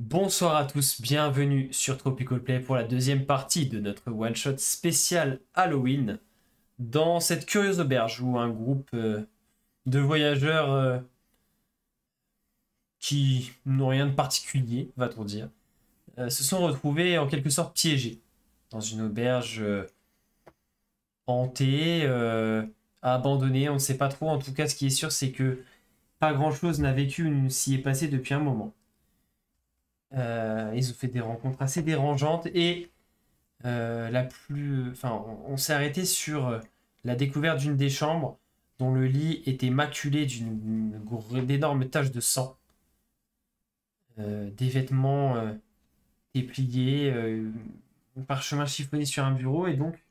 Bonsoir à tous, bienvenue sur Tropical Play pour la deuxième partie de notre one-shot spécial Halloween dans cette curieuse auberge où un groupe de voyageurs qui n'ont rien de particulier, va-t-on dire, se sont retrouvés en quelque sorte piégés dans une auberge hantée, abandonnée, on ne sait pas trop. En tout cas, ce qui est sûr, c'est que pas grand-chose n'a vécu ou ne s'y est passé depuis un moment. Ils ont fait des rencontres assez dérangeantes et on s'est arrêté sur la découverte d'une des chambres dont le lit était maculé d'énormes taches de sang, des vêtements dépliés, un parchemin chiffonné sur un bureau, et donc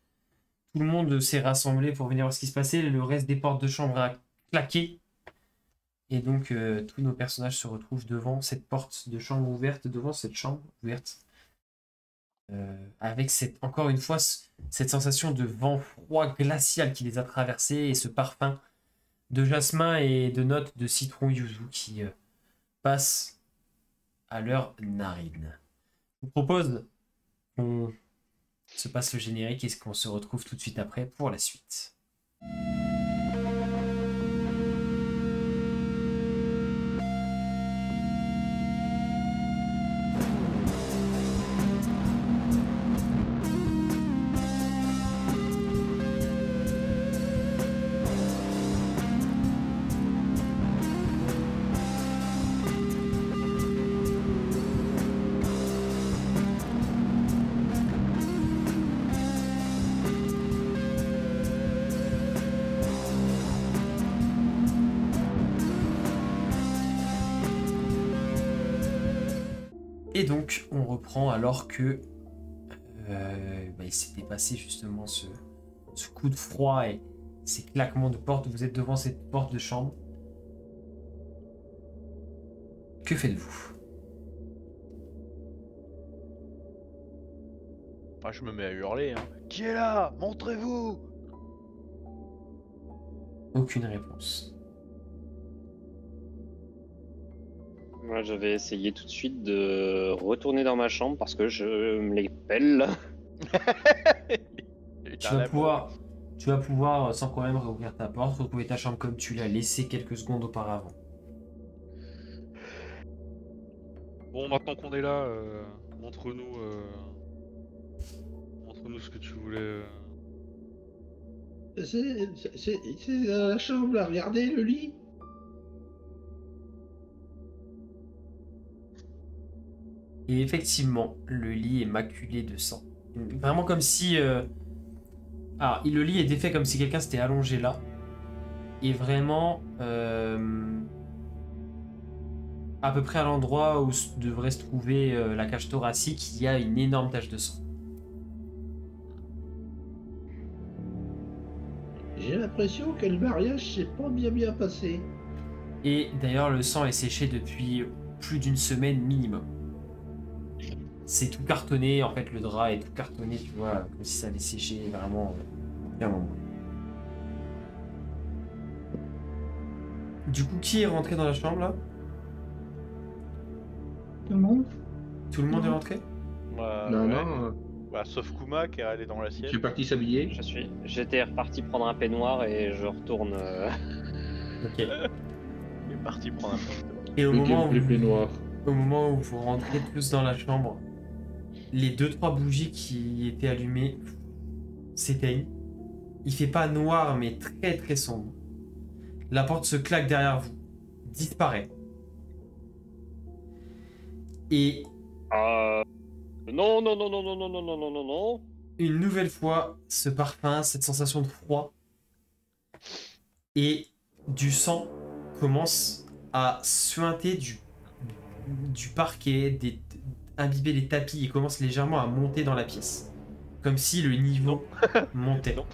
tout le monde s'est rassemblé pour venir voir ce qui se passait. Le reste des portes de chambre a claqué. Et donc, tous nos personnages se retrouvent devant cette porte de chambre ouverte, devant cette chambre ouverte. Avec encore une fois cette sensation de vent froid glacial qui les a traversés et ce parfum de jasmin et de notes de citron yuzu qui passe à leurs narines. Je vous propose qu'on se passe le générique et qu'on se retrouve tout de suite après pour la suite. Et donc, on reprend alors que il s'était passé justement ce coup de froid et ces claquements de porte. Vous êtes devant cette porte de chambre. Que faites-vous? Je me mets à hurler. Qui est là? Montrez-vous! Aucune réponse. Moi, je vais essayer tout de suite de retourner dans ma chambre parce que je me les pèle. Tu vas pouvoir sans problème rouvrir ta porte, retrouver ta chambre comme tu l'as laissée quelques secondes auparavant. Bon, maintenant qu'on est là, montre-nous ce que tu voulais. C'est dans la chambre, là. Regardez le lit. Et effectivement, le lit est maculé de sang. Vraiment comme si... Alors, le lit est défait comme si quelqu'un s'était allongé là. Et vraiment... à peu près à l'endroit où devrait se trouver la cage thoracique, il y a une énorme tache de sang. J'ai l'impression que le mariage s'est pas bien passé. Et d'ailleurs, le sang est séché depuis plus d'une semaine minimum. C'est tout cartonné, en fait, le drap est tout cartonné, tu vois, comme si ça allait sécher vraiment un moment. Du coup, qui est rentré dans la chambre, là? Tout le monde? Tout le monde est rentré? Non. Sauf Kuma qui est allé dans la sienne. Tu es parti s'habiller? J'étais reparti prendre un peignoir et je retourne. Ok. Il est parti prendre un peu. Et au moment Noir. où vous rentrez tous dans la chambre, les 2-3 bougies qui étaient allumées s'éteignent. Il fait pas noir, mais très très sombre. La porte se claque derrière vous, disparaît. Et Non. une nouvelle fois, ce parfum, cette sensation de froid et du sang commence à suinter du parquet, imbiber les tapis et commence légèrement à monter dans la pièce. Comme si le niveau montait. Non.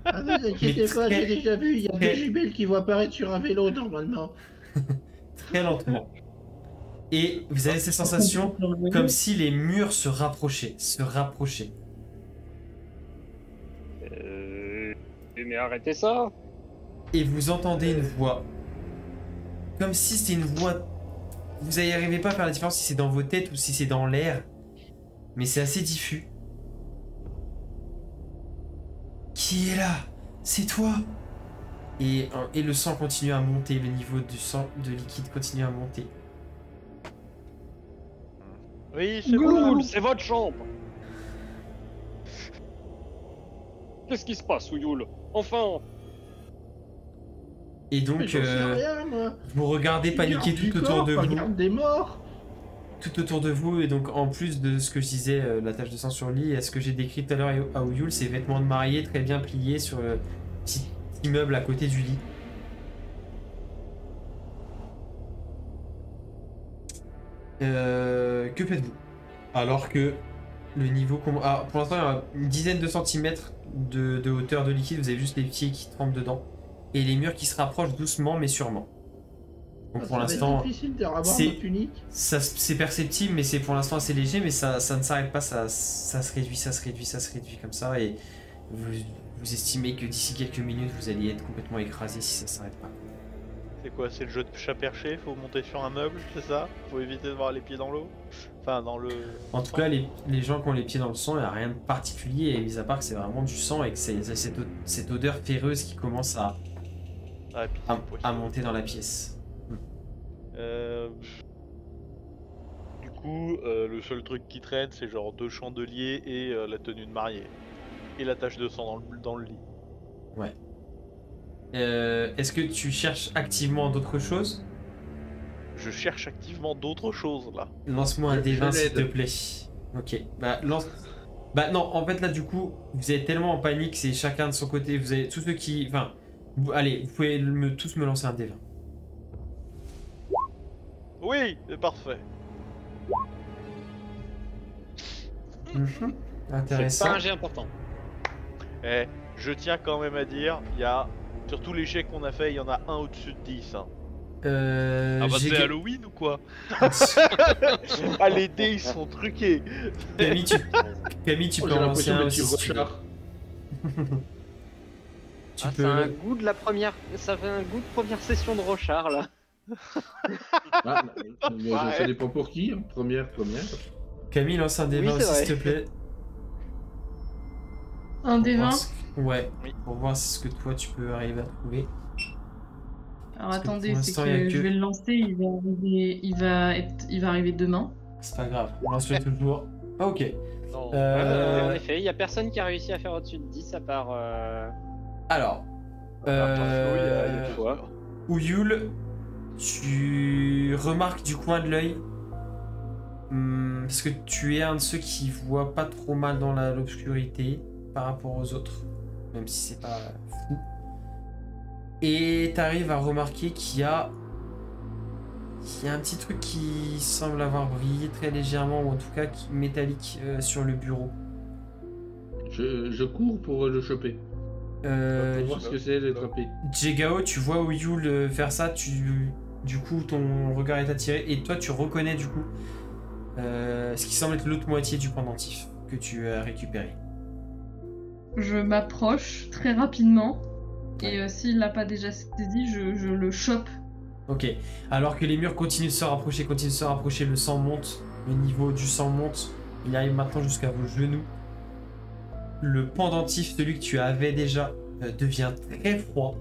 Ah, ne vous inquiétez pas, j'ai déjà vu, il y a deux jumelles qui vont apparaître sur un vélo normalement. Très lentement. Et vous avez cette sensation comme si les murs se rapprochaient. Mais arrêtez ça! Et vous entendez une voix. Comme si c'était une voix vous n'arrivez pas à faire la différence si c'est dans vos têtes ou si c'est dans l'air. Mais c'est assez diffus. Qui est là? C'est toi? Et le sang continue à monter, le niveau du sang de liquide continue à monter. Oui, c'est moi. Cool, c'est votre chambre. Qu'est-ce qui se passe, Ouyoul? Enfin. Et Mais donc, j'en sais rien, moi. vous regardez paniquer Garde du tout autour corps, de pas vous. garde des morts. Tout autour de vous, et donc en plus de ce que je disais, la tache de sang sur le lit, ce que j'ai décrit tout à l'heure à Ouyoul, ses vêtements de mariée très bien pliés sur le petit immeuble à côté du lit. Que faites-vous? Alors que le niveau... Ah, pour l'instant, il y a une dizaine de centimètres de hauteur de liquide, vous avez juste les pieds qui trempent dedans, et les murs qui se rapprochent doucement mais sûrement. Donc pour Ça va être l'instant... difficile de ravoir c'est- notre unique. C'est perceptible, mais c'est pour l'instant assez léger, mais ça ne s'arrête pas, ça se réduit, ça se réduit, ça se réduit comme ça, et vous estimez que d'ici quelques minutes, vous allez être complètement écrasé si ça s'arrête pas. C'est quoi, c'est le jeu de chat perché? Faut monter sur un meuble, c'est ça? Faut éviter de voir les pieds dans l'eau? Enfin, dans le... En tout cas, les gens qui ont les pieds dans le sang, il n'y a rien de particulier, et mis à part que c'est vraiment du sang et que c'est cette odeur ferreuse qui commence Ah, puis c'est possible. à monter dans la pièce. Du coup, le seul truc qui traîne, c'est genre 2 chandeliers et la tenue de mariée. Et la tache de sang dans le lit. Ouais. Est-ce que tu cherches activement d'autres choses? Je cherche activement d'autres choses, là. Lance-moi un Je D20 s'il te l'aide. plaît. Ok, bah lance. Bah non, en fait là du coup, vous êtes tellement en panique, c'est chacun de son côté. Vous avez tous ceux qui. Enfin, allez, vous pouvez tous me lancer un D20. Oui, c'est parfait. Intéressant. C'est pas un jet important. Eh, je tiens quand même à dire, il y a... Sur tous les chèques qu'on a fait, il y en a un au-dessus de 10. Hein. Ah bah j'ai- c'est Halloween ou quoi? Ah, les dés, ils sont truqués. Camille, tu Oh, peux j'ai en lancer l'impression un d'être aussi sur si tu veux. Rochard. Tu Ah, peux. ça a un goût de la première. Ça fait un goût de première session de Rochard là. Ah, mais Ouais. ça dépend pour qui, hein. Première. Camille, lance un D20 Oui, c'est aussi, s'il te vrai. plaît. Un des Pour voir 20. Ouais, Oui. pour voir ce que toi tu peux arriver à trouver. Alors Parce que attendez, pour c'est l'instant, il y a que que- je vais le lancer, il va arriver demain. C'est pas grave, lance-le toujours. Ah, ok. Non. En effet, il y a personne qui a réussi à faire au-dessus de 10 à part. Alors. À part toi, Flo, il y a deux Quoi heures. Ouyoul, tu remarques du coin de l'œil, parce que tu es un de ceux qui voit pas trop mal dans l'obscurité par rapport aux autres, même si c'est pas fou. Et tu arrives à remarquer qu'il y a un petit truc qui semble avoir brillé très légèrement, ou en tout cas métallique, sur le bureau. Je cours pour le choper. Pour voir ce que c'est l'attraper. Jegao, tu vois Ouyoul faire ça, du coup ton regard est attiré et toi tu reconnais du coup ce qui semble être l'autre moitié du pendentif que tu as récupéré. Je m'approche très rapidement et s'il l'a pas déjà saisi, je le chope. Ok, alors que les murs continuent de se rapprocher, le sang monte, le niveau du sang monte, il arrive maintenant jusqu'à vos genoux. Le pendentif, celui que tu avais déjà, devient très froid.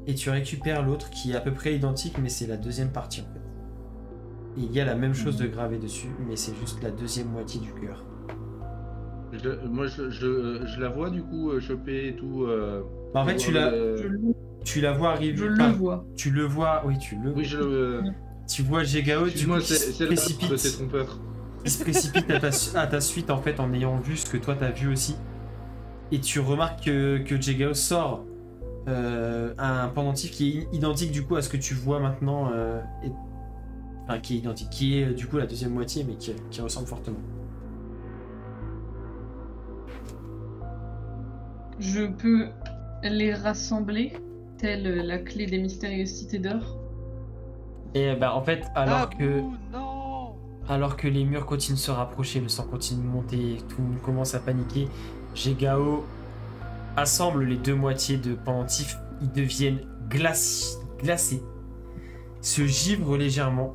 Et tu récupères l'autre qui est à peu près identique, mais c'est la deuxième partie en fait. Et il y a la même chose de gravé dessus, mais c'est juste la deuxième moitié du cœur. Moi, je la vois du coup choper et tout. Bah, en fait, tu la vois arriver. Je enfin, le vois. Tu le vois, oui, tu le. Oui, je le. Tu vois Jegao, du Excuse-moi, coup, qui se c'est précipite. de tes trompeurs. Il se précipite à ta suite en fait en ayant vu ce que toi t'as vu aussi. Et tu remarques que Jegao sort un pendentif qui est identique du coup à ce que tu vois maintenant. Enfin, qui est identique, qui est du coup la deuxième moitié mais qui ressemble fortement. Je peux les rassembler, telle la clé des mystérieuses cités d'or. Et bah en fait, Non. alors que les murs continuent de se rapprocher, le sang continue de monter, tout le monde commence à paniquer, Jegao assemble les deux moitiés de pendentif, ils deviennent glacés, se givrent légèrement,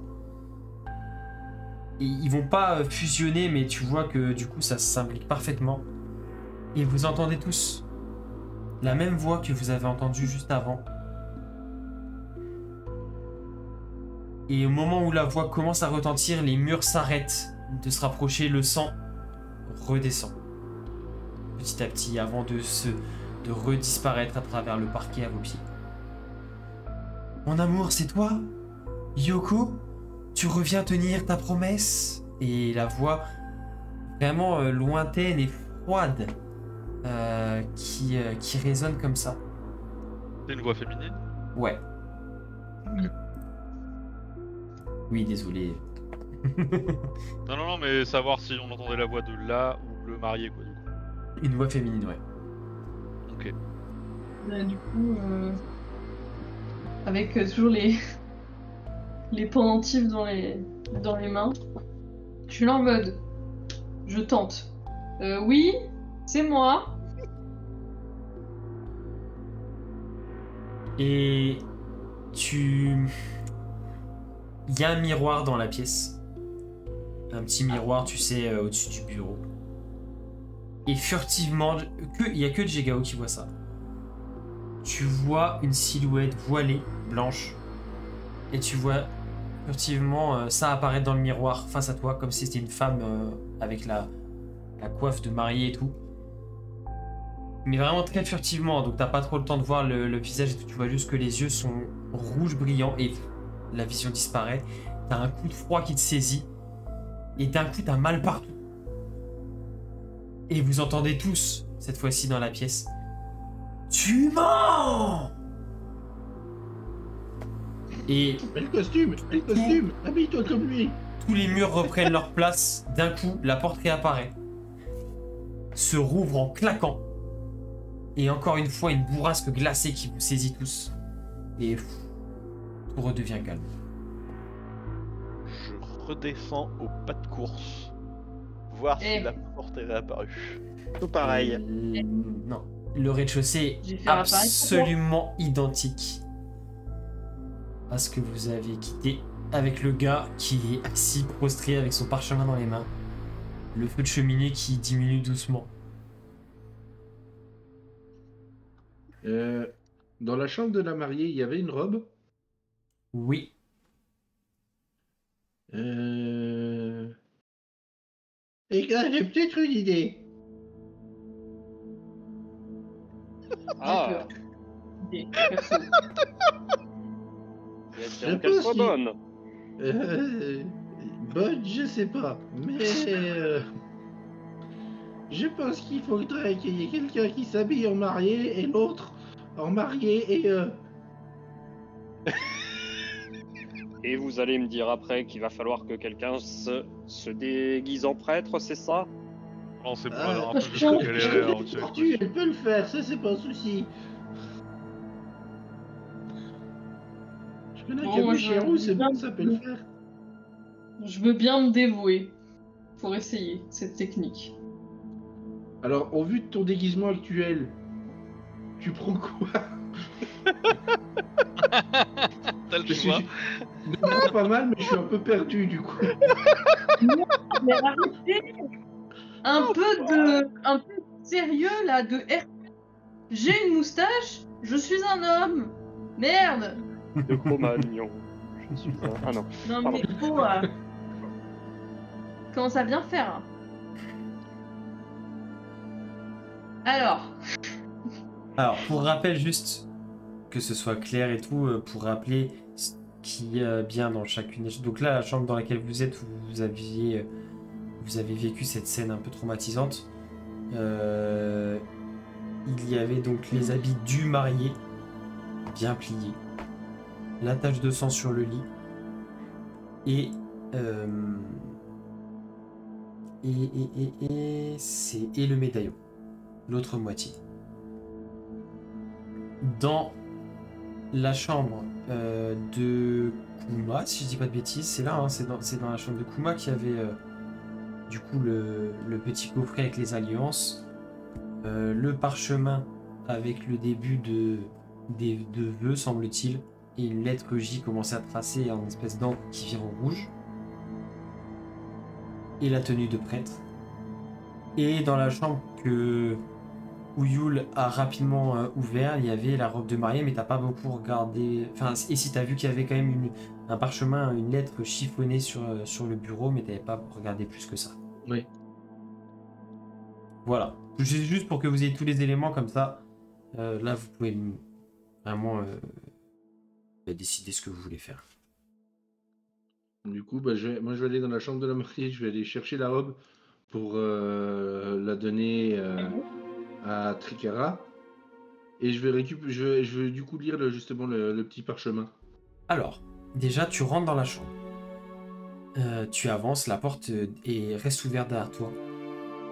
Et ils vont pas fusionner, mais tu vois que du coup ça s'imbrique parfaitement. Et vous entendez tous la même voix que vous avez entendue juste avant. Et au moment où la voix commence à retentir, les murs s'arrêtent de se rapprocher, le sang redescend. Petit à petit, avant de redisparaître à travers le parquet à vos pieds. Mon amour, c'est toi? Yoko? Tu reviens tenir ta promesse? Et la voix vraiment lointaine et froide qui résonne comme ça. C'est une voix féminine? Ouais. Oui, désolé. Non, mais savoir si on entendait la voix de là ou le marié, quoi, du coup. Une voix féminine, ouais. Ok. Du coup, avec toujours les pendentifs dans les mains, je suis là en mode, je tente. Oui, c'est moi. Et il y a un miroir dans la pièce. Un petit miroir, tu sais, au-dessus du bureau. Et furtivement, il n'y a que Jegao qui voit ça. Tu vois une silhouette voilée, blanche. Et tu vois furtivement ça apparaître dans le miroir face à toi, comme si c'était une femme avec la coiffe de mariée et tout. Mais vraiment très furtivement, donc t'as pas trop le temps de voir le visage et tout. Tu vois juste que les yeux sont rouges brillants et la vision disparaît. T'as un coup de froid qui te saisit. Et d'un coup, t'as mal partout. Et vous entendez tous, cette fois-ci dans la pièce. Tu mens! Et Mets le costume, habille-toi comme lui. tous les murs reprennent leur place. D'un coup, la porte réapparaît. Se rouvre en claquant. Et encore une fois, une bourrasque glacée qui vous saisit tous. Et tout redevient calme. Je redescends au pas de course. Voir si la porte est réapparue. Tout pareil. Non. Le rez-de-chaussée J'ai est fait un pareil pour absolument identique à ce que vous avez quitté, avec le gars qui est assis, prostré, avec son parchemin dans les mains. Le feu de cheminée qui diminue doucement. Dans la chambre de la mariée, il y avait une robe. Oui. Et là, j'ai peut-être une idée. Ah, Des persos. espérons qu'elle soit qu'il- bonne. Bonne, je sais pas. Mais je pense qu'il faudrait qu'il y ait quelqu'un qui s'habille en marié et l'autre en marié et Et vous allez me dire après qu'il va falloir que quelqu'un se déguise en prêtre, c'est ça? Non, c'est bon, Ah, alors un peu je de pense- galérer à retirer le Tortue, costume. elle peut le faire, ça c'est pas un souci. Je connais Bon, qu'un moi, Chérou, c'est bien- bon, ça peut le faire. Je veux bien me dévouer pour essayer cette technique. Alors, au vu de ton déguisement actuel, tu prends quoi? T'as le Je suis choix. non, pas mal, mais je suis un peu perdu du coup. Mais arrêtez un peu de sérieux là, de R. J'ai une moustache, je suis un homme. Merde. De Cro-Magnon. Je suis un... Ah non. Non Pardon. mais faut commence à bien faire. Hein. Alors, Alors, pour rappel juste, que ce soit clair et tout, pour rappeler ce qui est bien dans chacune. Donc là, la chambre dans laquelle vous êtes, où vous avez vécu cette scène un peu traumatisante. Il y avait donc les habits du marié, bien pliés, la tache de sang sur le lit, et le médaillon, l'autre moitié. Dans la chambre de Kuma, si je dis pas de bêtises, c'est là, hein, c'est dans la chambre de Kuma qu'il y avait du coup le petit coffret avec les alliances, le parchemin avec le début de vœux, semble-t-il, et une lettre J commençait à tracer en espèce d'encre qui vire en rouge. et la tenue de prêtre. Et dans la chambre que Ouyoul a rapidement ouvert, il y avait la robe de mariée, mais t'as pas beaucoup regardé. Enfin, et si t'as vu qu'il y avait quand même un parchemin, une lettre chiffonnée sur le bureau, mais t'avais pas regardé plus que ça. Oui. Voilà. C'est juste pour que vous ayez tous les éléments comme ça. Là, vous pouvez vraiment décider ce que vous voulez faire. Du coup, bah, je vais aller dans la chambre de la mariée, je vais aller chercher la robe pour la donner à Tricara. Et je vais du coup lire justement le petit parchemin. Alors, déjà, tu rentres dans la chambre. Tu avances, la porte reste ouverte derrière toi.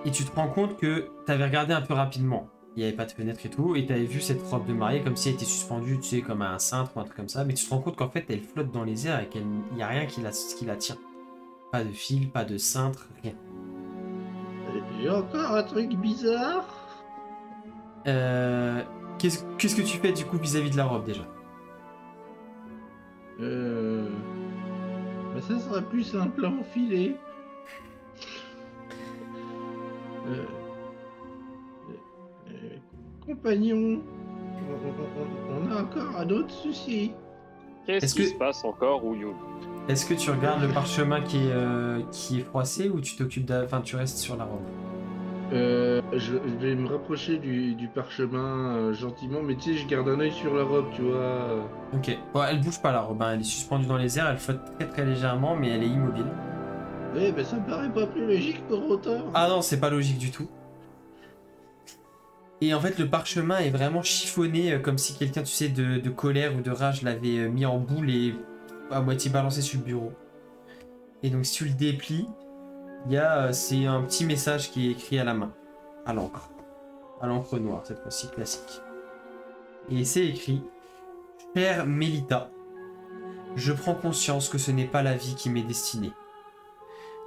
Et tu te rends compte que tu avais regardé un peu rapidement. Il n'y avait pas de fenêtre et tout, et tu avais vu cette robe de mariée comme si elle était suspendue, tu sais, comme à un cintre ou un truc comme ça. Mais tu te rends compte qu'en fait, elle flotte dans les airs et qu'il n'y a rien qui la tient. Pas de fil, pas de cintre, rien. J'ai encore un truc bizarre. Qu'est-ce que tu fais du coup vis-à-vis de la robe déjà? Mais ça serait plus simple à enfiler. Compagnon, on a encore un autre souci. Qu'est-ce qui se passe encore, Ouyoul? Est-ce que tu regardes le parchemin qui est froissé ou tu t'occupes enfin tu restes sur la robe? Je vais me rapprocher du parchemin gentiment, mais tu sais, je garde un œil sur la robe, tu vois. Ok. Bon, elle bouge pas la robe, hein. Elle est suspendue dans les airs, elle flotte très très légèrement, mais elle est immobile. Oui, mais ça me paraît pas plus logique pour autant. Ah non, c'est pas logique du tout. Et en fait, le parchemin est vraiment chiffonné, comme si quelqu'un, tu sais, de colère ou de rage l'avait mis en boule et à moitié balancé sur le bureau. Et donc, si tu le déplies, c'est un petit message qui est écrit à la main, à l'encre noire, cette fois-ci classique. Et c'est écrit: Chère Mélita, je prends conscience que ce n'est pas la vie qui m'est destinée.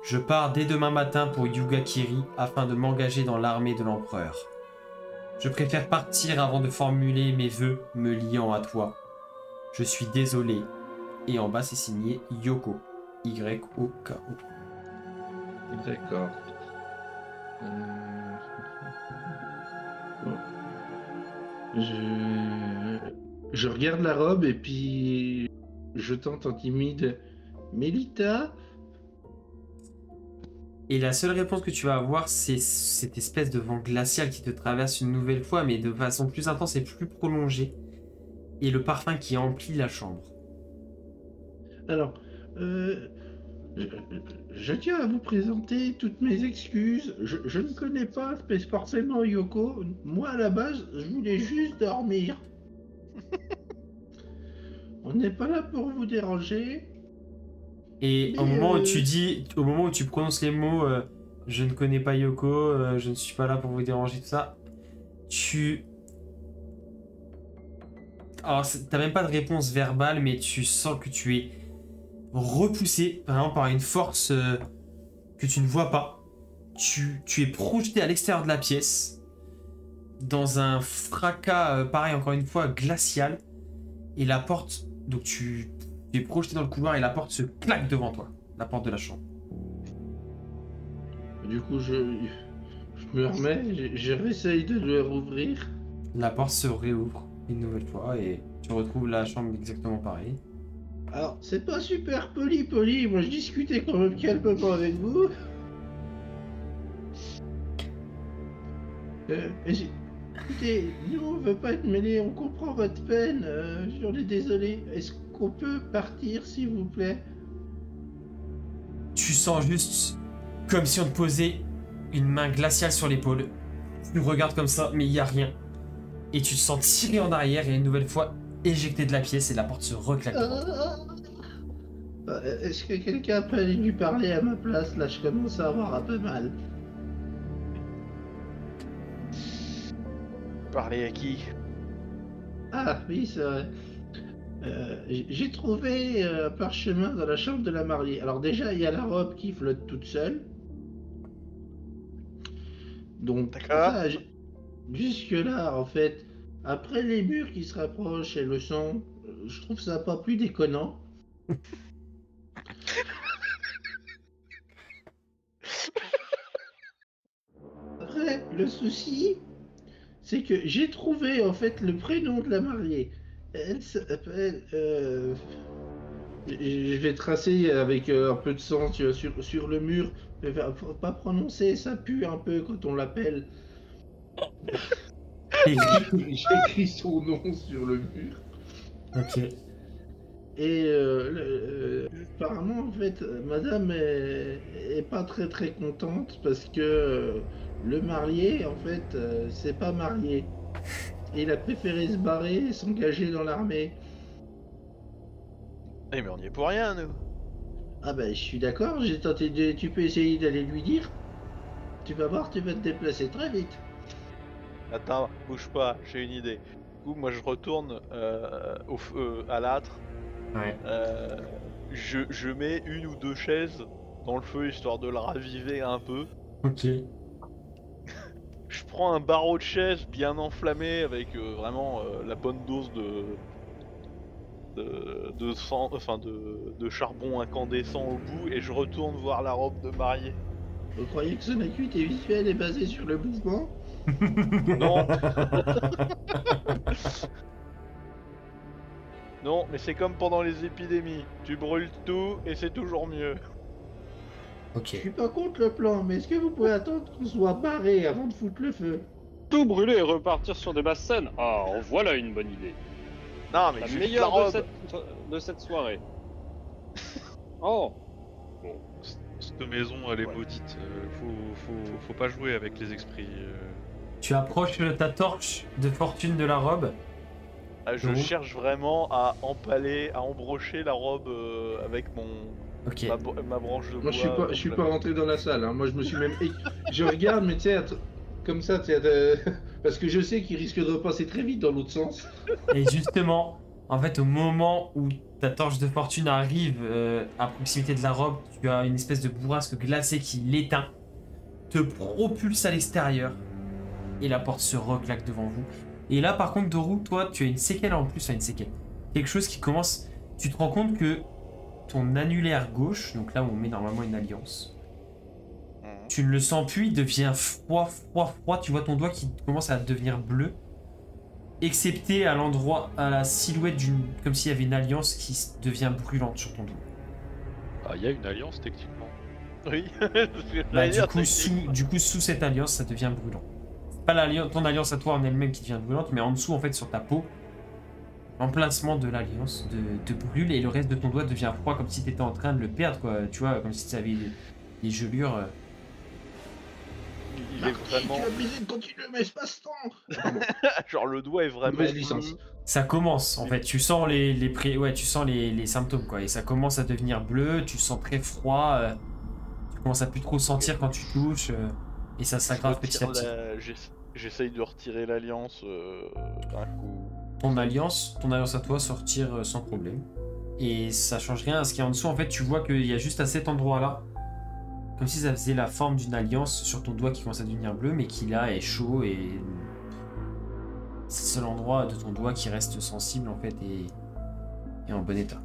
Je pars dès demain matin pour Yugakiri afin de m'engager dans l'armée de l'empereur. Je préfère partir avant de formuler mes vœux me liant à toi. Je suis désolé. Et en bas, c'est signé Yoko. Y-O-K-O. D'accord. Bon. Je regarde la robe et puis je tente en timide. Mélita? Et la seule réponse que tu vas avoir, c'est cette espèce de vent glacial qui te traverse une nouvelle fois, mais de façon plus intense et plus prolongée. Et le parfum qui emplit la chambre. Alors, je tiens à vous présenter toutes mes excuses. Je ne connais pas forcément Yoko. Moi, à la base, je voulais juste dormir. On n'est pas là pour vous déranger. Et au moment où tu prononces les mots je ne connais pas Yoko, je ne suis pas là pour vous déranger, tout ça, alors t'as même pas de réponse verbale, mais tu sens que tu es repoussé vraiment par une force que tu ne vois pas. Tu es projeté à l'extérieur de la pièce dans un fracas pareil encore une fois glacial, et la porte, donc tu es projeté dans le couloir et la porte se claque devant toi, la porte de la chambre. Du coup, je me remets, je réessaye de le rouvrir. La porte se réouvre une nouvelle fois et tu retrouves la chambre exactement pareille. Alors, c'est pas super poli, moi je discutais quand même calmement avec vous. Écoutez, nous on veut pas être mêlés, on comprend votre peine, j'en ai désolé. Est-ce qu'on peut partir s'il vous plaît? Tu sens juste comme si on te posait une main glaciale sur l'épaule. Tu regardes comme ça, mais il n'y a rien. Et tu te sens tiré en arrière et une nouvelle fois éjecté de la pièce et la porte se reclaque. Est-ce que quelqu'un peut aller lui parler à ma place? Là, je commence à avoir un peu mal. Parler à qui? Ah oui, c'est vrai. J'ai trouvé un parchemin dans la chambre de la mariée. Alors déjà, il y a la robe qui flotte toute seule. Donc D'accord. ça, jusque-là, en fait, après les murs qui se rapprochent et le son, je trouve ça pas plus déconnant. le souci, c'est que j'ai trouvé en fait le prénom de la mariée. Elle s'appelle. Je vais tracer avec un peu de sang sur le mur. Faut pas prononcer, ça pue un peu quand on l'appelle. Et- J'ai écrit son nom sur le mur. Ok. Et apparemment, en fait, madame est pas très très contente parce que le marié, en fait, c'est pas marié. Et il a préféré se barrer et s'engager dans l'armée. Eh mais on y est pour rien, nous. Ah ben, je suis d'accord, j'ai tenté de... Tu peux essayer d'aller lui dire. Tu vas voir, tu vas te déplacer très vite. Attends, bouge pas, j'ai une idée. Du coup, moi je retourne au feu, à l'âtre. Ouais. Je mets une ou deux chaises dans le feu histoire de le raviver un peu. Ok. Je prends un barreau de chaise bien enflammé avec vraiment la bonne dose de sang, enfin de charbon incandescent au bout et je retourne voir la robe de mariée. Vous croyez que son acuité visuelle est basée sur le mouvement? Non. Non, mais c'est comme pendant les épidémies. Tu brûles tout et c'est toujours mieux. Je Ok. suis pas contre le plan, mais est-ce que vous pouvez attendre qu'on soit barré avant de foutre le feu? Tout brûler et repartir sur des basses scènes. Ah, voilà une bonne idée. Non, mais La juste meilleure la robe. de cette soirée. Oh, Cette maison, elle est maudite. Faut pas jouer avec les esprits. Tu approches ta torche de fortune de la robe. Je Mhm. cherche vraiment à empaler, à embrocher la robe avec Ok. ma branche de bois. Moi, je suis pas rentré dans la salle. Hein. Moi, je me suis même. Je regarde, mais tu sais, comme ça, tu sais, parce que je sais qu'il risque de repasser très vite dans l'autre sens. Et justement, en fait, au moment où ta torche de fortune arrive à proximité de la robe, tu as une espèce de bourrasque glacée qui l'éteint, te propulse à l'extérieur, et la porte se reclaque devant vous. Et là, par contre, Doru, toi, tu as une séquelle en plus, enfin une séquelle. Quelque chose qui commence... Tu te rends compte que ton annulaire gauche, donc là où on met normalement une alliance, Mhm. tu ne le sens plus, il devient froid. Tu vois ton doigt qui commence à devenir bleu. Excepté à l'endroit, à la silhouette d'une... Comme s'il y avait une alliance qui devient brûlante sur ton doigt. Ah, il y a une alliance techniquement. Oui. Bah, du coup, sous cette alliance, ça devient brûlant. C'est pas ton alliance à toi en elle-même qui devient brûlante, mais en dessous, en fait, sur ta peau, l'emplacement de l'alliance te brûle et le reste de ton doigt devient froid comme si tu étais en train de le perdre, quoi. Tu vois, comme si tu avais des gelures. Il est vraiment. Tu as obligé de continuer mes espace-temps. Genre le doigt est vraiment. Mauvaise licence. bleu. Ça commence, en fait. Tu sens tu sens les symptômes, quoi. Et ça commence à devenir bleu, tu sens très froid. Tu commences à plus trop sentir quand tu touches. Et ça s'aggrave petit à petit. J'essaye de retirer l'alliance d'un coup. Ton alliance à toi sortir sans problème. Et ça change rien à ce qu'il y a en dessous. En fait, tu vois qu'il y a juste à cet endroit-là, comme si ça faisait la forme d'une alliance sur ton doigt qui commence à devenir bleu, mais qui là est chaud et c'est le seul endroit de ton doigt qui reste sensible en fait et en bon état.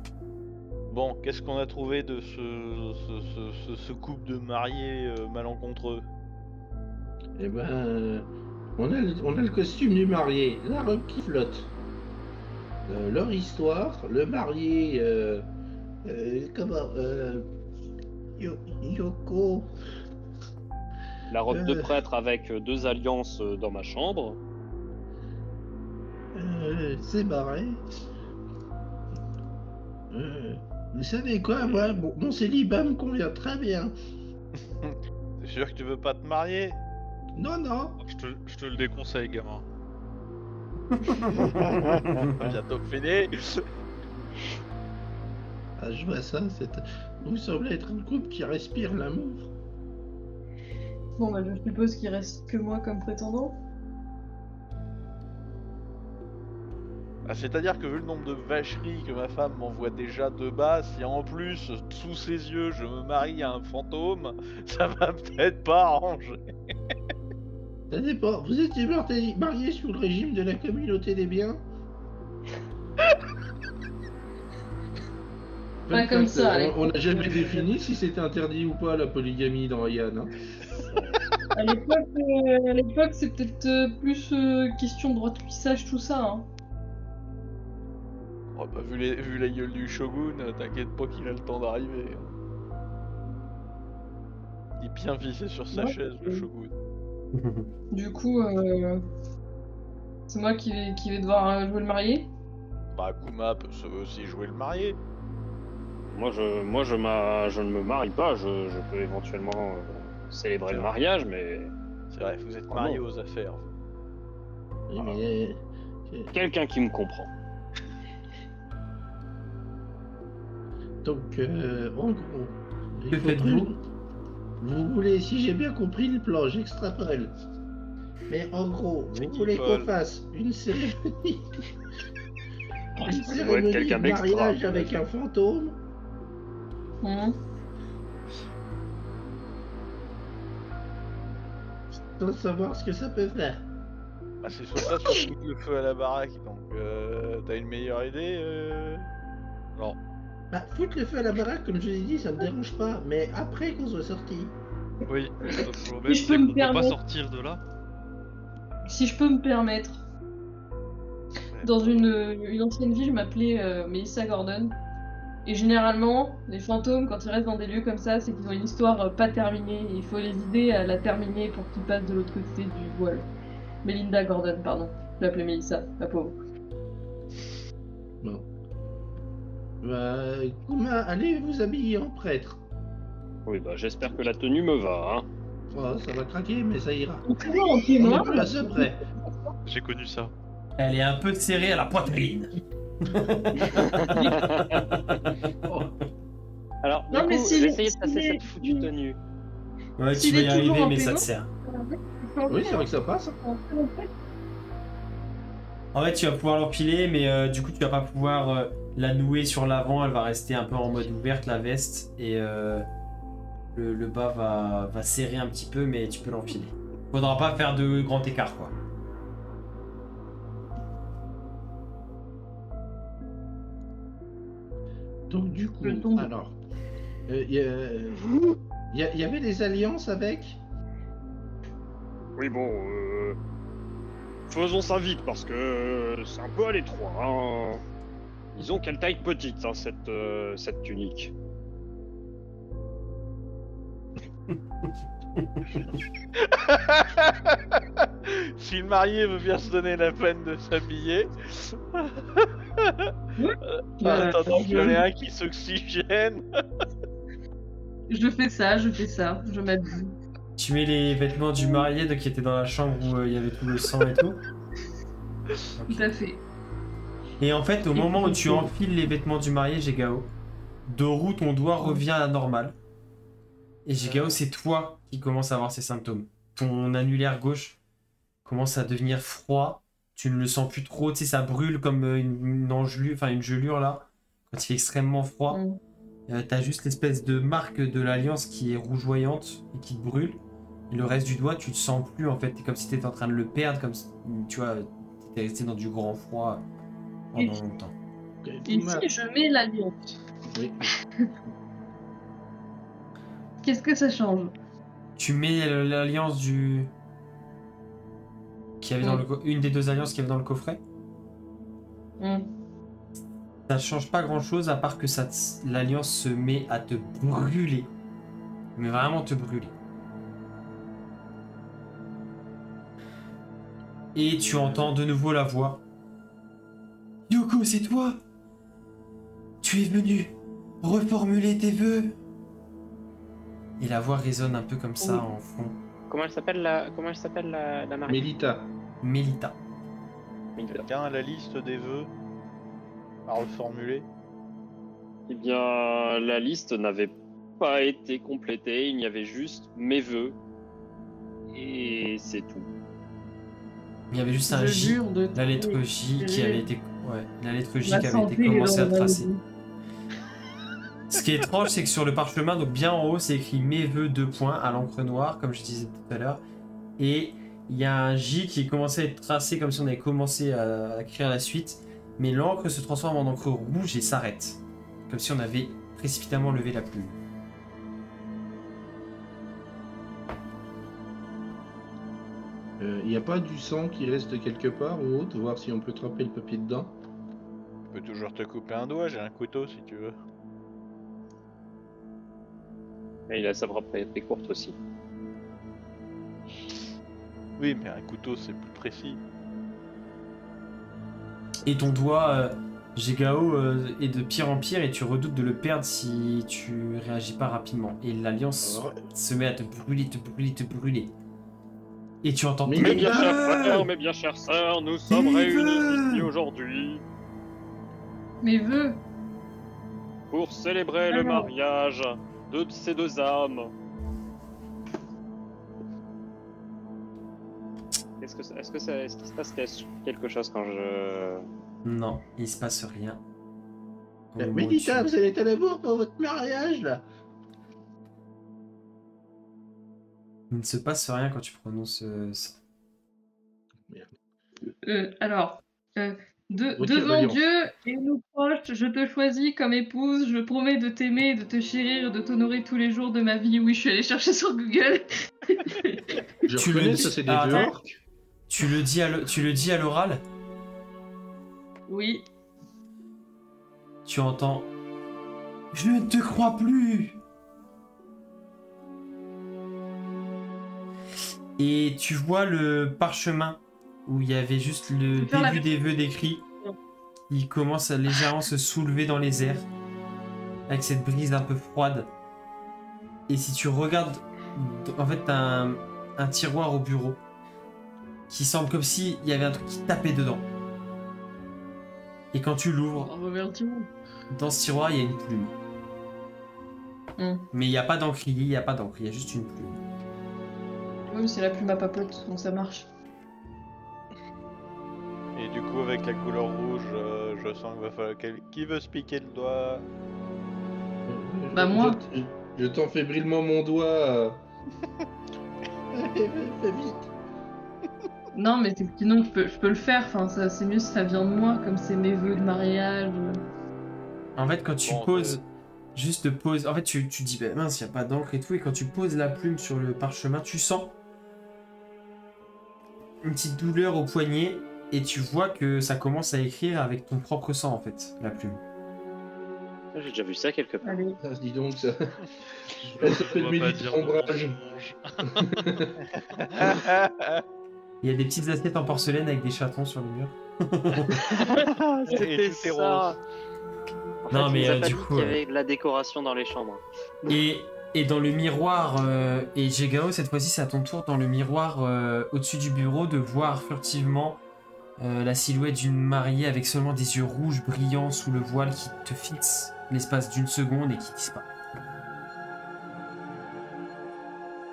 Bon, qu'est-ce qu'on a trouvé de ce couple de mariés malencontreux? Eh ben, on a le costume du marié, la robe qui flotte. Leur histoire, le marié, Yoko, la robe de prêtre avec deux alliances dans ma chambre. s'est barré. Vous savez quoi, moi, mon célibat me convient très bien. T'es sûr que tu veux pas te marier? Non, non. Je te le déconseille, gamin. Bientôt fini. Ah, je vois ça, vous semblez être un couple qui respire l'amour. Bon, bah, je suppose qu'il reste que moi comme prétendant. Ah, c'est-à-dire que vu le nombre de vacheries que ma femme m'envoie déjà de base, si en plus, sous ses yeux, je me marie à un fantôme, ça va peut-être pas arranger. Ça dépend. Vous étiez marié sous le régime de la communauté des biens? Pas comme ça, allez. On n'a jamais défini si c'était interdit ou pas la polygamie dans Ryan. Hein. À l'époque, c'est peut-être plus question de droit de cuissage, tout ça. Hein. Oh, bah, vu la gueule du shogun, t'inquiète pas qu'il a le temps d'arriver. Il est bien vissé sur sa Ouais. chaise, le shogun. Du coup, c'est moi qui vais devoir jouer le marié. Bah, Kuma peut aussi jouer le marié. Moi, je ne me marie pas. Je peux éventuellement célébrer le mariage, mais C'est vrai, vous êtes Oh mariés non. aux affaires. Oui, mais quelqu'un qui me comprend. donc, en gros, Que faites-vous? Vous voulez, si j'ai bien compris le plan, j'extrapole. Mais en gros, C'est vous qui, voulez Paul qu'on fasse une cérémonie, une Ça doit être cérémonie quelqu'un de d'extra. mariage avec un fantôme, Hum. sans savoir ce que ça peut faire. Bah, c'est soit ça, soit foutre le feu à la baraque. Donc, t'as une meilleure idée Alors, Bah, foutre le feu à la baraque, comme je vous ai dit, ça me dérange pas, mais après qu'on soit sorti. oui, le problème, je c'est peux me qu'on peut pas permettre. sortir de là. Si je peux me permettre. Dans une ancienne vie, je m'appelais Melissa Gordon. Et généralement, les fantômes, quand ils restent dans des lieux comme ça, c'est qu'ils ont une histoire pas terminée. Et il faut les aider à la terminer pour qu'ils passent de l'autre côté du voile. Melinda Gordon, pardon. Je l'appelais Melissa, la pauvre. Bon. Bah, Kuma, allez vous habiller en prêtre. Oui, bah j'espère que la tenue me va. Hein. Oh, ça va craquer, mais ça ira. Toujours en pied On est noir. plus à ce près. J'ai connu ça. Elle est un peu serrée à la poitrine. Alors, Non, du mais coup, si- j'ai essayé de si passer les- cette foutue tenue. Ouais, S'il tu vas est y toujours arriver, en mais ça péno. te sert. Oui, c'est vrai que ça passe. En fait, tu vas pouvoir l'empiler, mais du coup, tu vas pas pouvoir la nouer sur l'avant. Elle va rester un peu en mode ouverte, la veste. Et le bas va serrer un petit peu, mais tu peux l'enfiler. Faudra pas faire de grand écart, quoi. Donc du coup, Le tombe. alors, il y avait des alliances avec. Oui, bon, faisons ça vite parce que c'est un peu à l'étroit. Hein. Disons quelle taille petite, hein, cette tunique. Si le marié veut bien se donner la peine de s'habiller, en attendant qu'il y en ait un qui s'oxygène. Je fais ça, je m'habille. Tu mets les vêtements du marié qui était dans la chambre où il y avait tout le sang et tout. Tout à fait. Et en fait, au moment où tu enfiles les vêtements du marié, Jegao, Doru, ton doigt revient à la normale. Et Jegao, c'est toi qui commence à avoir ces symptômes. Ton annulaire gauche commence à devenir froid. Tu ne le sens plus trop. Tu sais, ça brûle comme une engelure, enfin une gelure là. Quand il fait extrêmement froid. T'as juste l'espèce de marque de l'alliance qui est rougeoyante et qui te brûle. Et le reste du doigt, tu le sens plus en fait. T'es comme si t'étais en train de le perdre, comme si, tu vois, t'étais resté dans du grand froid pendant longtemps. Et si je mets l'alliance, Oui. qu'est-ce que ça change? Tu mets l'alliance du... qui avait dans une des deux alliances qu'il y avait dans le coffret. Ça change pas grand chose à part que l'alliance se met à te brûler. Mais vraiment te brûler. Et tu entends de nouveau la voix. Yoko, c'est toi? Tu es venu reformuler tes vœux. Et la voix résonne un peu comme ça en fond. Comment elle s'appelle la mariée? Mélita. Mélita. Quelqu'un a la liste des vœux à reformuler. Eh bien, la liste n'avait pas été complétée, il y avait juste mes vœux. Et c'est tout. Il y avait juste un Je J, jure de la lettre tuer J qui avait été... Ouais, la lettre J la qui avait été santé commencée à dans la tracer. vie. Ce qui est étrange, c'est que sur le parchemin, donc bien en haut, c'est écrit mes vœux 2 points à l'encre noire, comme je disais tout à l'heure. Et il y a un J qui est commencé à être tracé comme si on avait commencé à écrire la suite. Mais l'encre se transforme en encre rouge et s'arrête. Comme si on avait précipitamment levé la plume. Il n'y a pas du sang qui reste quelque part ou autre, voir si on peut tremper le papier dedans. Tu peux toujours te couper un doigt, j'ai un couteau si tu veux. Et il a sa propriété courte aussi. Oui, mais un couteau c'est plus précis. Et ton doigt, Jegao, est de pire en pire et tu redoutes de le perdre si tu réagis pas rapidement. Et l'alliance Alors, se met à te brûler, te brûler, te brûler. Et tu entends... Mais Mes Mais bien non chers frères, mes bien chères sœurs, nous sommes Mais réunis veut. ici aujourd'hui Mes vœux. pour célébrer le Alors. mariage de ces deux âmes. Est-ce qu'il se passe quelque chose quand je... Non, il se passe rien. Au moment où Mélita, tu- vous allez à l'amour pour votre mariage là. Il ne se passe rien quand tu prononces ça. Alors, Retire devant l'alliance. Dieu et nous proches, je te choisis comme épouse. Je promets de t'aimer, de te chérir, de t'honorer tous les jours de ma vie. Oui, je suis allée chercher sur Google. Je Tu le reconnais, dis- ça c'est des Ah, vœux attends. orques. Tu le dis à l'oral. Oui. Tu entends... Je ne te crois plus. Et tu vois le parchemin où il y avait juste le peux faire la début des vœux décrits. Il commence à légèrement se soulever dans les airs avec cette brise un peu froide. Et si tu regardes, en fait, t'as un tiroir au bureau qui semble comme s'il y avait un truc qui tapait dedans. Et quand tu l'ouvres, On revient un petit peu. dans ce tiroir, il y a une plume. Mais il n'y a pas d'encrier, il n'y a pas d'encre, il y a juste une plume. Oui, mais c'est la plume à papote, donc ça marche. Et du coup, avec la couleur rouge, je sens qu'il va falloir qui veut se piquer le doigt. Bah, moi. Je tends fébrilement mon doigt. Allez, fais vite. Non, mais sinon, je peux le faire. Enfin, c'est mieux si ça vient de moi, comme c'est mes vœux de mariage. En fait, quand tu Bon, poses, juste pose, en fait, tu dis, bah, mince, il n'y a pas d'encre et tout, et quand tu poses la plume sur le parchemin, tu sens une petite douleur au poignet, et tu vois que ça commence à écrire avec ton propre sang, en fait, la plume. J'ai déjà vu ça quelque part. Allez. Ah, dis donc ça. On Ça s'appelle va pas Mélite dire ombrage. mensonge. Il y a des petites assiettes en porcelaine avec des chatons sur le mur. Et tout est rose. En Non, fait, mais, il nous a pas du dit coup, qu'il y avait de la décoration dans les chambres. Et dans le miroir, et Jegao, cette fois-ci, c'est à ton tour, dans le miroir au-dessus du bureau, de voir furtivement la silhouette d'une mariée avec seulement des yeux rouges brillants sous le voile qui te fixe l'espace d'une seconde et qui disparaît.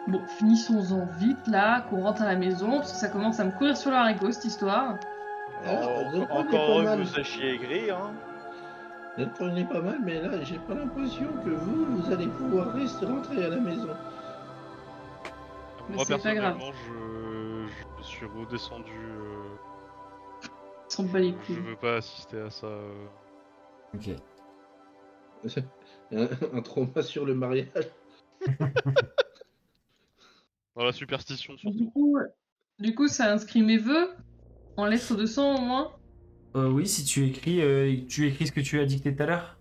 Bon, finissons-en vite là, qu'on rentre à la maison, parce que ça commence à me courir sur l'haricot cette histoire. Encore heureux que vous sachiez écrire. Hein. Vous le prenez pas mal, mais là, j'ai pas l'impression que vous allez pouvoir rentrer à la maison. Mais Moi, c'est pas grave. personnellement, je suis redescendu. Ils sont pas les Je couilles. veux pas assister à ça. Ok. Un trauma sur le mariage. Dans la superstition, surtout. Du coup, ça inscrit mes vœux en lettres de sang au moins. Oui, si tu écris ce que tu as dicté tout à l'heure.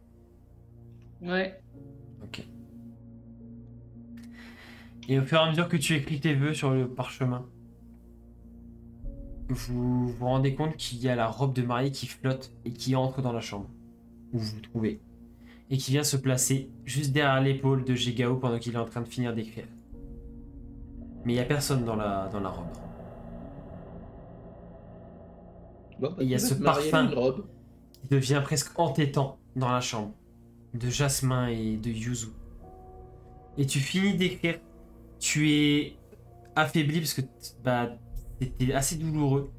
Ouais. Ok. Et au fur et à mesure que tu écris tes vœux sur le parchemin, vous vous rendez compte qu'il y a la robe de mariée qui flotte et qui entre dans la chambre où vous vous trouvez. Et qui vient se placer juste derrière l'épaule de Jegao pendant qu'il est en train de finir d'écrire. Mais il n'y a personne dans la robe. Bon, bah, Il y a tu vas ce te marier parfum. avec une robe. Il devient presque entêtant dans la chambre, de jasmin et de yuzu. Et tu finis d'écrire. Tu es affaibli parce que c'était assez douloureux.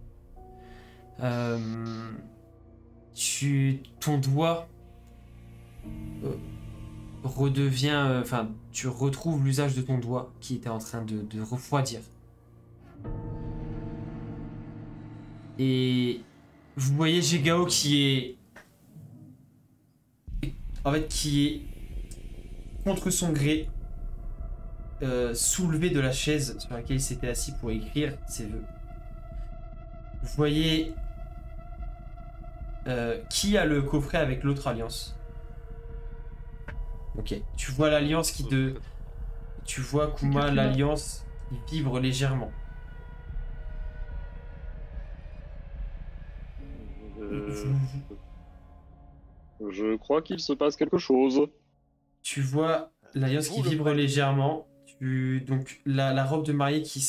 Ton doigt redevient... Enfin, tu retrouves l'usage de ton doigt qui était en train de refroidir. Et vous voyez Jegao qui est... En fait, qui est contre son gré soulevé de la chaise sur laquelle il s'était assis pour écrire ses vœux. Vous voyez qui a le coffret avec l'autre alliance. Ok, tu vois l'alliance qui te... Tu vois Kuma, l'alliance qui vibre légèrement. Je crois qu'il se passe quelque chose. Tu vois l'alliance qui vibre légèrement. Donc la robe de mariée qui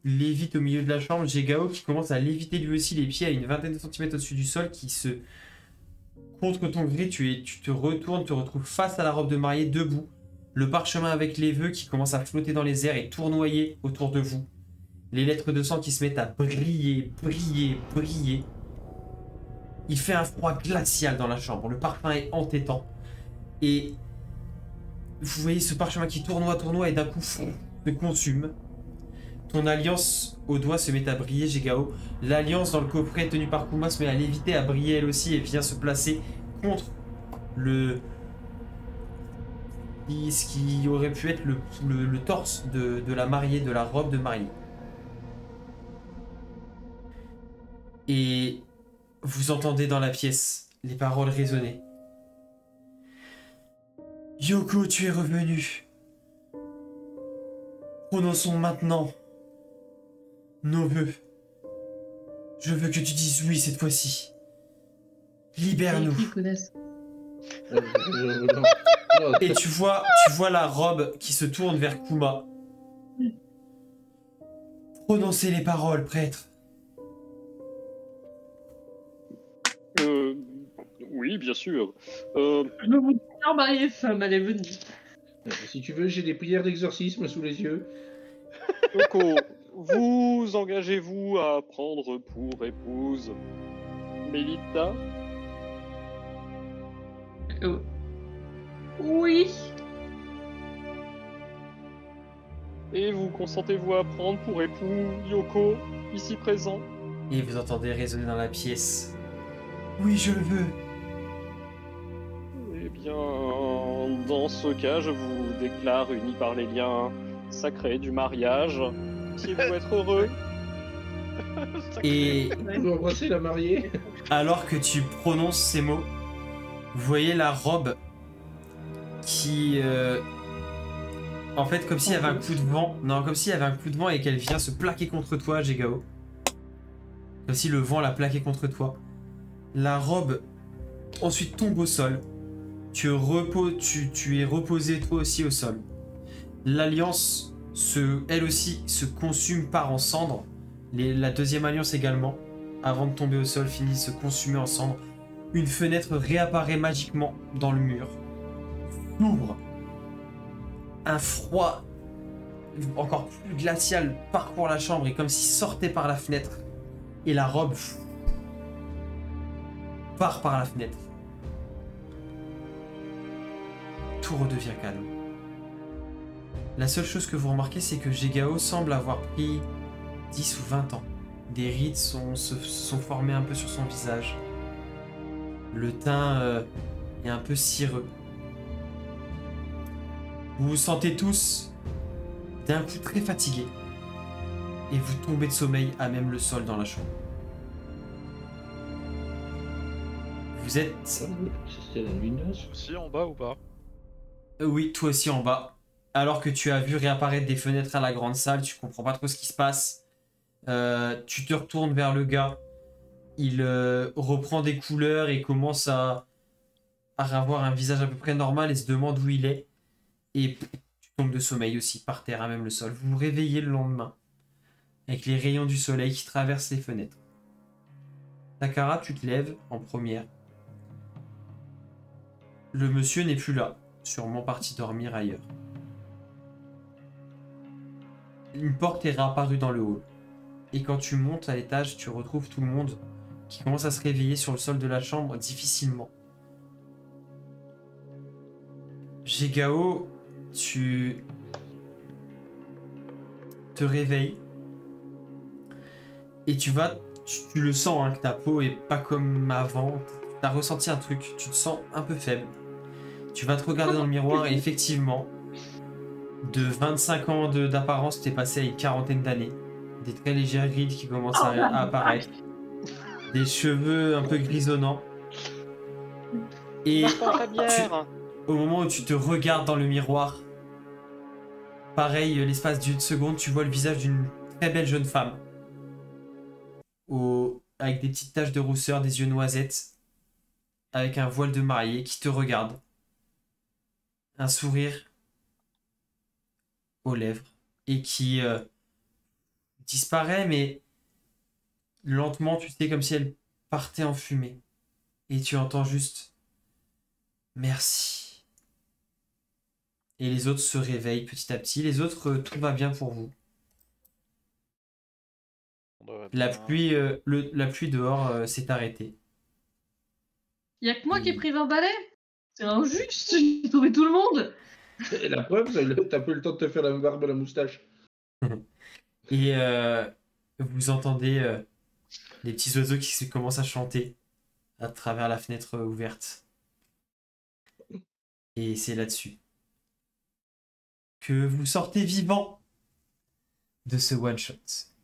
lévite au milieu de la chambre. Jegao qui commence à léviter lui aussi, les pieds à une vingtaine de centimètres au-dessus du sol, qui se... Contre ton gré, tu te retournes, te retrouves face à la robe de mariée, debout. Le parchemin avec les vœux qui commence à flotter dans les airs et tournoyer autour de vous. Les lettres de sang qui se mettent à briller, briller, briller. Il fait un froid glacial dans la chambre. Le parfum est entêtant. Et vous voyez ce parchemin qui tournoie et d'un coup se consume. Ton alliance au doigt se met à briller, Jegao. L'alliance dans le coffret tenue par Kuma se met à léviter, à briller elle aussi et vient se placer contre ce qui aurait pu être le torse de la mariée, de la robe de mariée. Et vous entendez dans la pièce les paroles résonner. Yoko, tu es revenu. Prononçons maintenant nos vœux. Je veux que tu dises oui cette fois-ci. Libère-nous. Et tu vois la robe qui se tourne vers Kuma. Prononcez les paroles, prêtre. Oui, bien sûr. Je veux vous dire, mariée femme, allez, venez. Si tu veux, j'ai des prières d'exorcisme sous les yeux. Yoko, vous engagez-vous à prendre pour épouse Mélita? Oui. Et vous consentez-vous à prendre pour époux Yoko, ici présent? Et vous entendez résonner dans la pièce. Oui, je le veux. Eh bien, dans ce cas, je vous déclare unis par les liens sacrés du mariage. Puissiez-vous être heureux? Et Je veux embrasser la mariée. alors que tu prononces ces mots, vous voyez la robe qui... en fait, comme s'il y avait un coup de vent. Non, comme s'il y avait un coup de vent et qu'elle vient se plaquer contre toi, Jegao. Comme si le vent la plaquait contre toi. La robe ensuite tombe au sol. Tu es reposé toi aussi au sol. L'alliance, elle aussi, se consume, part en cendres. La deuxième alliance également, avant de tomber au sol, finit de se consumer en cendres. Une fenêtre réapparaît magiquement dans le mur. S'ouvre. Un froid encore plus glacial parcourt la chambre et comme s'il sortait par la fenêtre. Et la robe part par la fenêtre. Tout redevient calme. La seule chose que vous remarquez, c'est que Jegao semble avoir pris 10 ou 20 ans. Des rides se sont formées un peu sur son visage. Le teint est un peu cireux. Vous vous sentez tous d'un coup très fatigués. Et vous tombez de sommeil à même le sol dans la chambre. Vous êtes... C'était la nuit de noces. Aussi en bas ou pas? Oui, toi aussi en bas. Alors que tu as vu réapparaître des fenêtres à la grande salle, tu comprends pas trop ce qui se passe. Tu te retournes vers le gars. Il reprend des couleurs et commence à avoir un visage à peu près normal et se demande où il est. Et tu tombes de sommeil aussi, par terre à même le sol. Vous vous réveillez le lendemain, avec les rayons du soleil qui traversent les fenêtres. Takara, tu te lèves en première. Le monsieur n'est plus là, sûrement parti dormir ailleurs. Une porte est réapparue dans le hall. Et quand tu montes à l'étage, tu retrouves tout le monde qui commence à se réveiller sur le sol de la chambre difficilement. Jegao, tu te réveilles et tu le sens hein, que ta peau est pas comme avant. T'as ressenti un truc, tu te sens un peu faible. Tu vas te regarder dans le miroir et effectivement, de 25 ans d'apparence, t'es passé à une quarantaine d'années. des très légères rides qui commencent à apparaître, des cheveux un peu grisonnants. Et Pas la bière. au moment où tu te regardes dans le miroir, pareil, l'espace d'une seconde, tu vois le visage d'une très belle jeune femme. Avec des petites taches de rousseur, des yeux noisettes, avec un voile de mariée qui te regarde. Un sourire aux lèvres et qui disparaît, mais lentement, tu sais, comme si elle partait en fumée. Et tu entends juste merci. Et les autres se réveillent petit à petit. Les autres, tout va bien pour vous. La pluie dehors s'est arrêtée. Y'a que moi qui ai pris 20 balais. C'est injuste, j'ai trouvé tout le monde. Et la preuve, t'as pas eu le temps de te faire la barbe et la moustache. Et vous entendez les petits oiseaux qui commencent à chanter à travers la fenêtre ouverte. Et c'est là-dessus que vous sortez vivant de ce one-shot.